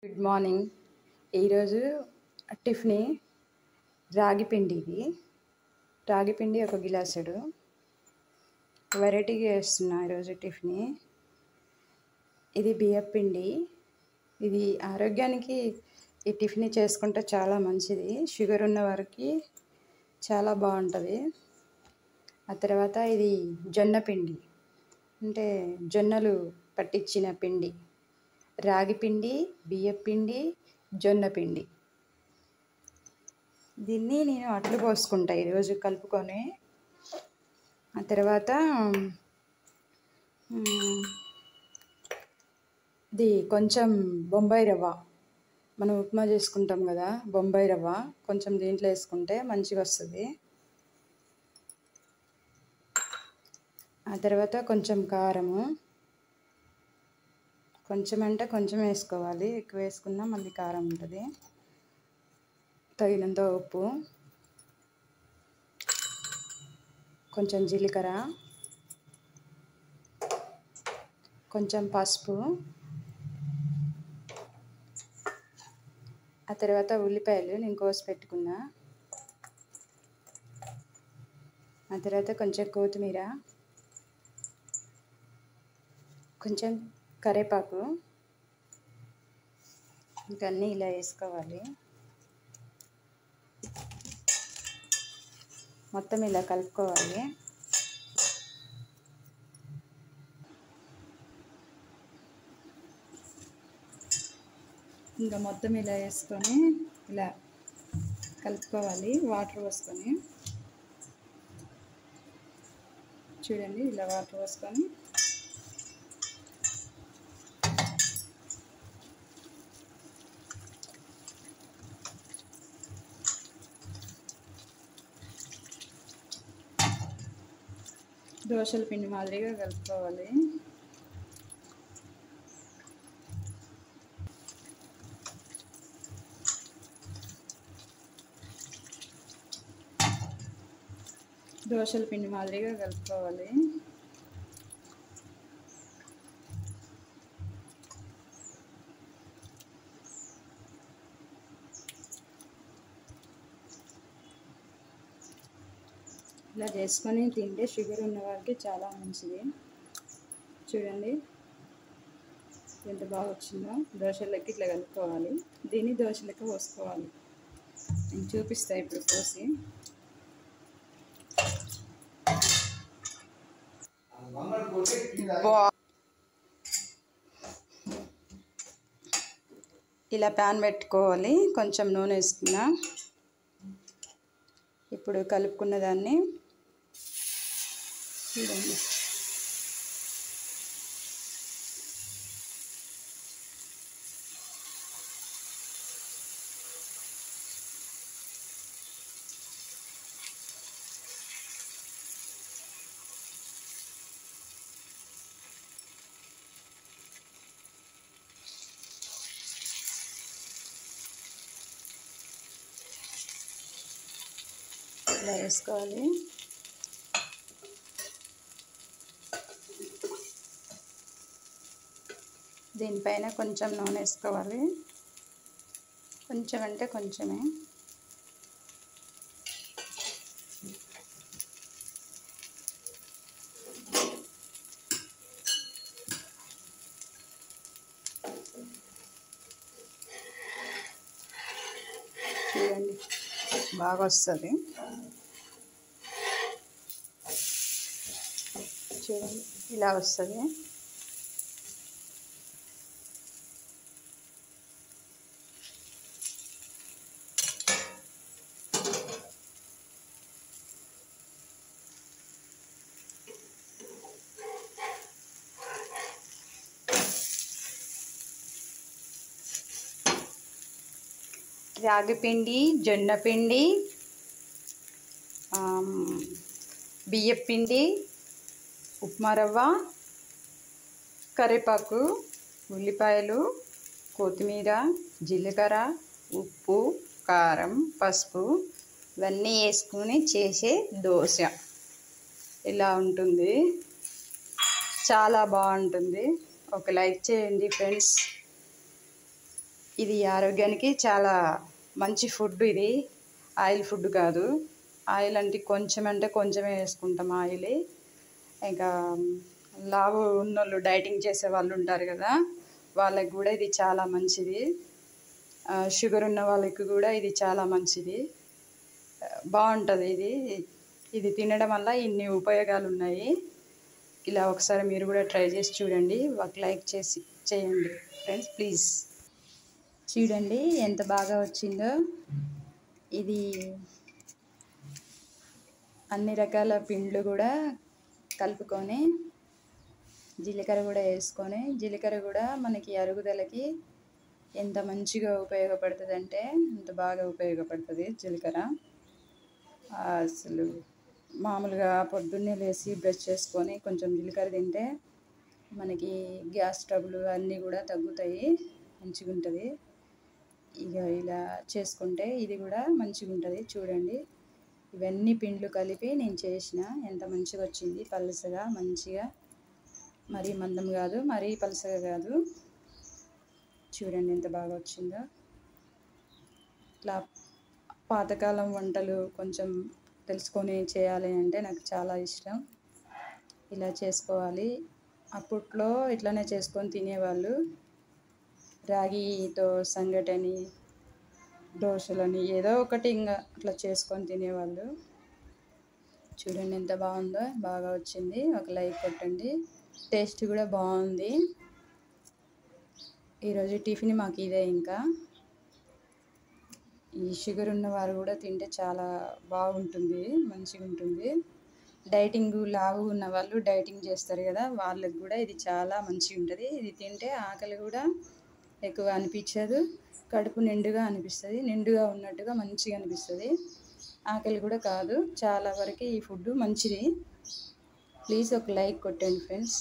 Good morning. ఈరోజు tiffin రాగి పిండి. రాగి పిండి ఒక గిలాసుడు వెరైటీగా వేస్తున్నా ఈరోజు టిఫిన్. ఇది బియ్యం పిండి. ఇది ఆరోగ్యానికి ఈ టిఫిన్ చేసుకుంటే చాలా మంచిది. షుగర్ ఉన్న వారికి చాలా బాగుంటుంది. ఆ తర్వాత ఇది జొన్న పిండి, అంటే జొన్నలు పట్టించిన పిండి. రాగి పిండి, బియ్యం పిండి, జొన్న పిండి. దీన్ని నేను అట్లు పోసుకుంటా ఈరోజు కలుపుకొని. ఆ తర్వాత ఇది కొంచెం బొంబాయి రవ్వ, మనం ఉప్మా చేసుకుంటాం కదా, బొంబాయి రవ్వ కొంచెం దీంట్లో వేసుకుంటే మంచిగా వస్తుంది. ఆ తర్వాత కొంచెం కారము, కొంచెం అంటే కొంచెం వేసుకోవాలి, ఎక్కువ వేసుకున్నా మళ్ళీ కారం ఉంటుంది. తగినంత ఉప్పు, కొంచెం జీలకర్ర, కొంచెం పసుపు, ఆ తర్వాత ఉల్లిపాయలు నేను కోసి పెట్టుకున్నా. ఆ తర్వాత కొంచెం కొత్తిమీర, కొంచెం కరివేపాకు, ఇంకన్నీ ఇలా వేసుకోవాలి. మొత్తం ఇలా కలుపుకోవాలి. ఇంకా మొత్తం ఇలా వేసుకొని ఇలా కలుపుకోవాలి. వాటర్ పోసుకొని చూడండి, ఇలా వాటర్ పోసుకొని దోశల పిండి మాదిరిగా కలుపుకోవాలి. దోశల పిండి మాదిరిగా కలుపుకోవాలి. ఇలా చేసుకొని తింటే షుగర్ ఉన్న వారికి చాలా మంచిది. చూడండి ఎంత బాగా వచ్చిందో. దోశలకి ఇట్లా కలుపుకోవాలి. దీన్ని దోశలకి పోసుకోవాలి. నేను చూపిస్తా ఇప్పుడు పోసి. ఇలా ప్యాన్ పెట్టుకోవాలి. కొంచెం నూనె వేసుకున్నా. ఇప్పుడు కలుపుకున్న దాన్ని చూడండి, ఇలా వేసుకోవాలి. దీనిపైన కొంచెం నూనె వేసుకోవాలి. కొంచెం అంటే కొంచెమే. చూడండి బాగా వస్తుంది. చూడండి ఇలా వస్తుంది. రాగి పిండి, జొన్న పిండి, బియ్యం పిండి, ఉప్మా రవ్వ, కరివేపాకు, ఉల్లిపాయలు, కొత్తిమీర, జీలకర్ర, ఉప్పు, కారం, పసుపు ఇవన్నీ వేసుకొని చేసే దోశ ఇలా ఉంటుంది. చాలా బాగుంటుంది. ఒక లైక్ చేయండి ఫ్రెండ్స్. ఇది ఆరోగ్యానికి చాలా మంచి ఫుడ్. ఇది ఆయిల్ ఫుడ్ కాదు. ఆయిల్ అంటే కొంచెమే వేసుకుంటాం ఆయిల్. ఇంకా లావు ఉన్నోళ్ళు, డైటింగ్ చేసే వాళ్ళు ఉంటారు కదా, వాళ్ళకి కూడా ఇది చాలా మంచిది. షుగర్ ఉన్న వాళ్ళకి కూడా ఇది చాలా మంచిది. బాగుంటుంది ఇది తినడం వల్ల ఇన్ని ఉపయోగాలు ఉన్నాయి. ఇలా ఒకసారి మీరు కూడా ట్రై చేసి చూడండి. ఒక లైక్ చేయండి ఫ్రెండ్స్ ప్లీజ్. చూడండి ఎంత బాగా వచ్చిందో. ఇది అన్ని రకాల పిండ్లు కూడా కలుపుకొని, జీలకర్ర కూడా వేసుకొని, జీలకర్ర కూడా మనకి అరుగుదలకి ఎంత మంచిగా ఉపయోగపడుతుంది అంటే అంత బాగా ఉపయోగపడుతుంది జీలకర్ర. అసలు మామూలుగా పొద్దున్నే లేచి బ్రష్ చేసుకొని కొంచెం జీలకర్ర తింటే మనకి గ్యాస్ ట్రబుల్ అన్నీ కూడా తగ్గుతాయి, మంచిగా ఉంటుంది. ఇక ఇలా చేసుకుంటే ఇది కూడా మంచిగా ఉంటుంది. చూడండి ఇవన్నీ పిండ్లు కలిపి నేను చేసిన ఎంత మంచిగా వచ్చింది. పలుసగా మంచిగా, మరీ మందం కాదు, మరీ పలుసగా కాదు. చూడండి ఎంత బాగా వచ్చిందో. ఇట్లా పాతకాలం వంటలు కొంచెం తెలుసుకొని చేయాలి అంటే నాకు చాలా ఇష్టం. ఇలా చేసుకోవాలి. అప్పట్లో ఇట్లానే చేసుకొని తినేవాళ్ళు. రాగితో సంగటని, దోశలని ఏదో ఒకటి ఇంకా అట్లా చేసుకొని తినేవాళ్ళు. చూడండి ఎంత బాగుందో, బాగా వచ్చింది. ఒక లైక్ కొట్టండి. టేస్ట్ కూడా బాగుంది. ఈరోజు టిఫిన్ మాకు ఇదే. ఇంకా ఈ షుగర్ ఉన్నవారు కూడా తింటే చాలా బాగుంటుంది, మంచిగా ఉంటుంది. లావు ఉన్న వాళ్ళు డైటింగ్ చేస్తారు కదా, వాళ్ళకి కూడా ఇది చాలా మంచిగా ఉంటుంది. ఇది తింటే ఆకలి కూడా ఎక్కువ అనిపించదు, కడుపు నిండుగా అనిపిస్తుంది, నిండుగా ఉన్నట్టుగా మంచిగా అనిపిస్తుంది. ఆకలి కూడా కాదు. చాలా వరకు ఈ ఫుడ్ మంచిది. ప్లీజ్ ఒక లైక్ కొట్టండి ఫ్రెండ్స్.